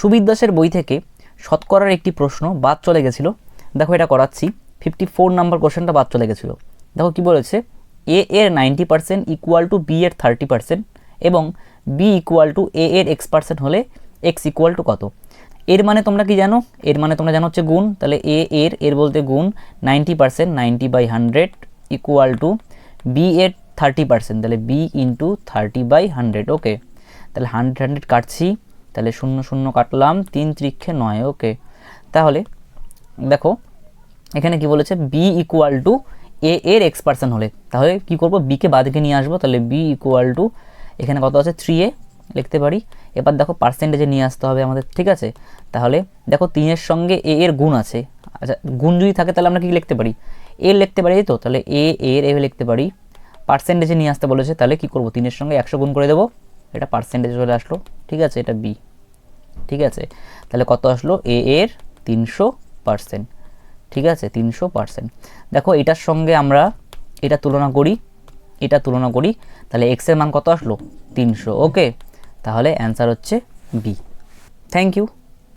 সুবিদ দাসের বই থেকে শতকরার একটি প্রশ্ন বাদ চলে গেছিলো। দেখো এটা করাচ্ছি, 54 নাম্বার কোশ্চেনটা বাদ চলে গেছিলো। দেখো কি বলেছে, এ এর 90% ইকুয়াল টু বি এর 30% এবং বি ইকুয়াল টু এ এর x% হলে x ইকুয়াল টু কত। এর মানে তোমরা কি জানো, এর মানে তোমরা জানো হচ্ছে গুণ, তাহলে এর বলতে গুণ 90%, 90/100 ইকুয়াল টু বি এর 30%, তাহলে বি ইন্টু 30/100। ওকে, তাহলে 100 কাটছি, তাহলে 0 0 কাটলাম, 3 × 9। ওকে, তাহলে দেখো এখানে কি বলেছে, বি ইকুয়াল টু এ এর x% হলে, তাহলে কি করব, বিকে বাদিকে নিয়ে আসবো, তাহলে বি ইকুয়াল টু এখানে কত আছে 3a লিখতে পারি। এবার দেখো পার্সেন্টেজে নিয়ে আসতে হবে আমাদের, ঠিক আছে। তাহলে দেখো 3 এর সঙ্গে এ এর গুণ আছে, আচ্ছা গুণ যদি থাকে তাহলে আমরা কি লিখতে পারি, এ লিখতে পারি, তো তাহলে এর লিখতে পারি। পার্সেন্টেজে নিয়ে আসতে বলেছে, তাহলে কি করব, 3 এর সঙ্গে 100 গুণ করে দেবো, এটা পার্সেন্টেজে চলে আসলো, ঠিক আছে, এটা বি, ঠিক আছে। তাহলে কত আসলো, এ এর 300%, ঠিক আছে, 300%। দেখো এটার সঙ্গে আমরা এটা তুলনা করি, তাহলে এক্স এর মান কত আসলো, 300। ওকে, তাহলে অ্যান্সার হচ্ছে বি। Thank you.